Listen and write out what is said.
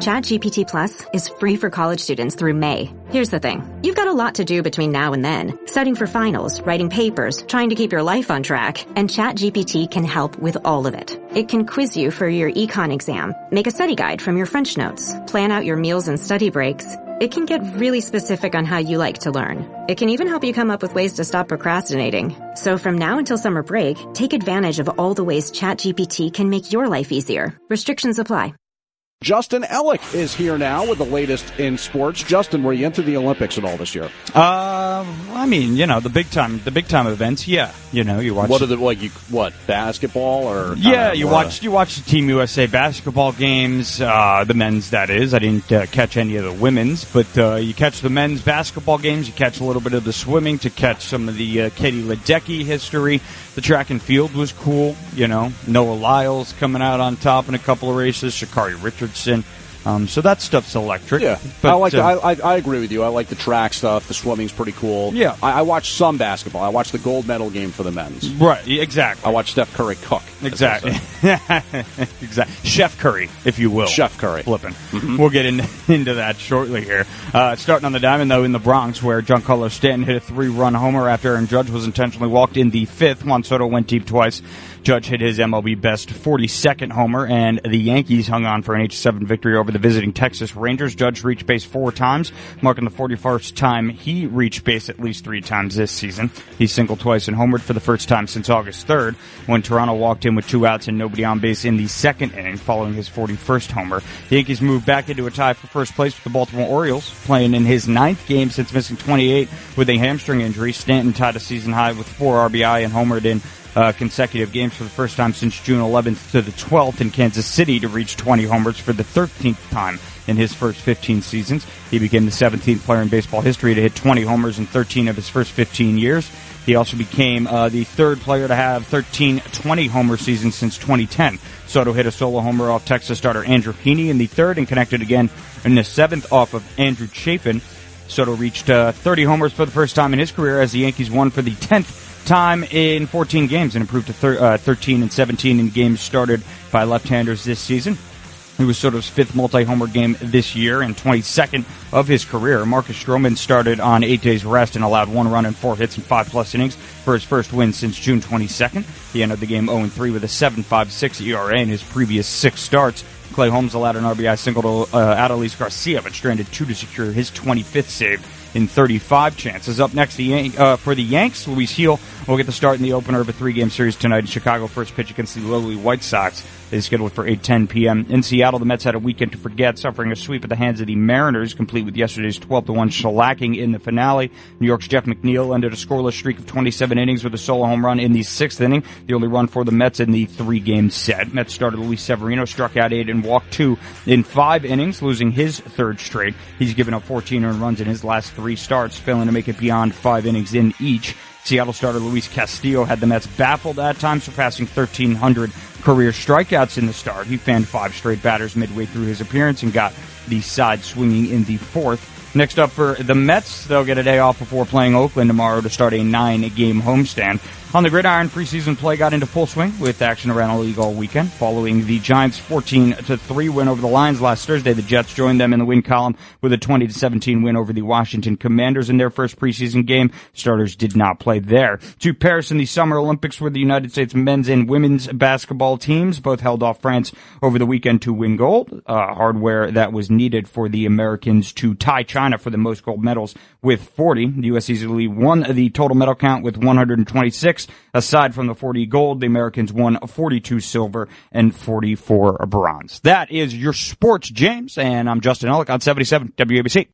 ChatGPT Plus is free for college students through May. Here's the thing. You've got a lot to do between now and then. Studying for finals, writing papers, trying to keep your life on track. And ChatGPT can help with all of it. It can quiz you for your econ exam, make a study guide from your French notes, plan out your meals and study breaks. It can get really specific on how you like to learn. It can even help you come up with ways to stop procrastinating. So from now until summer break, take advantage of all the ways ChatGPT can make your life easier. Restrictions apply. Justin Ellick is here now with the latest in sports. Justin, were you into the Olympics at all this year? I mean, the big time events. Yeah, you watch. What are the basketball or? Yeah, you watch the Team USA basketball games, the men's that is. I didn't catch any of the women's, but you catch the men's basketball games. You catch a little bit of the swimming to catch some of the Katie Ledecky history. The track and field was cool. Noah Lyles coming out on top in a couple of races. Sha'Carri Richardson. So that stuff's electric. Yeah, but, I agree with you. I like the track stuff. The swimming's pretty cool. Yeah, I watched some basketball. I watched the gold medal game for the men's. Right, exactly. I watched Steph Curry cook. Exactly. Exactly. Chef Curry, if you will. Chef Curry. Flipping. Mm-hmm. We'll get into that shortly here. Starting on the diamond, though, in the Bronx, where Giancarlo Stanton hit a 3-run homer after Aaron Judge was intentionally walked in the 5th. Juan Soto went deep twice. Judge hit his MLB best 42nd homer, and the Yankees hung on for an 8-7 victory over the visiting Texas Rangers. Judge reached base 4 times, marking the 41st time he reached base at least 3 times this season. He singled twice and homered for the first time since August 3rd, when Toronto walked in with 2 outs and nobody on base in the 2nd inning following his 41st homer. The Yankees moved back into a tie for first place with the Baltimore Orioles, playing in his 9th game since missing 28 with a hamstring injury. Stanton tied a season high with 4 RBI and homered in consecutive games for the first time since June 11th to the 12th in Kansas City to reach 20 homers for the 13th time in his first 15 seasons. He became the 17th player in baseball history to hit 20 homers in 13 of his first 15 years. He also became the 3rd player to have 13 20-homer seasons since 2010. Soto hit a solo homer off Texas starter Andrew Heaney in the 3rd and connected again in the 7th off of Andrew Chafin. Soto reached 30 homers for the first time in his career as the Yankees won for the 10th time in 14 games and improved to 13 and 17 in games started by left-handers this season. It was Soto's 5th multi-homer game this year and 22nd of his career. Marcus Stroman started on 8 days rest and allowed 1 run and 4 hits in 5+ innings for his first win since June 22nd. He entered the game 0-3 with a 7.56 ERA in his previous 6 starts. Clay Holmes allowed an RBI single to Adolis Garcia, but stranded 2 to secure his 25th save in 35 chances. Up next, for the Yanks, Luis Gil will get the start in the opener of a 3-game series tonight in Chicago. First pitch against the lowly White Sox is scheduled for 8:10 p.m. In Seattle, the Mets had a weekend to forget, suffering a sweep at the hands of the Mariners, complete with yesterday's 12-1 shellacking in the finale. New York's Jeff McNeil ended a scoreless streak of 27 innings with a solo home run in the 6th inning, the only run for the Mets in the 3-game set. Mets starter Luis Severino struck out 8 and walked 2 in 5 innings, losing his 3rd straight. He's given up 14 earned runs in his last 3 starts, failing to make it beyond 5 innings in each. Seattle starter Luis Castillo had the Mets baffled at times, surpassing 1,300 career strikeouts in the start. He fanned 5 straight batters midway through his appearance and got the side swinging in the 4th. Next up for the Mets, they'll get a day off before playing Oakland tomorrow to start a 9-game homestand. On the gridiron, preseason play got into full swing with action around the league all weekend. Following the Giants' 14-3 win over the Lions last Thursday, the Jets joined them in the win column with a 20-17 win over the Washington Commanders in their first preseason game. Starters did not play there. To Paris in the Summer Olympics, where the United States men's and women's basketball teams both held off France over the weekend to win gold. Hardware that was needed for the Americans to tie China for the most gold medals with 40. The U.S. easily won the total medal count with 126. Aside from the 40 gold, the Americans won 42 silver and 44 bronze. That is your sports, James, and I'm Justin Ellick on 77 WABC.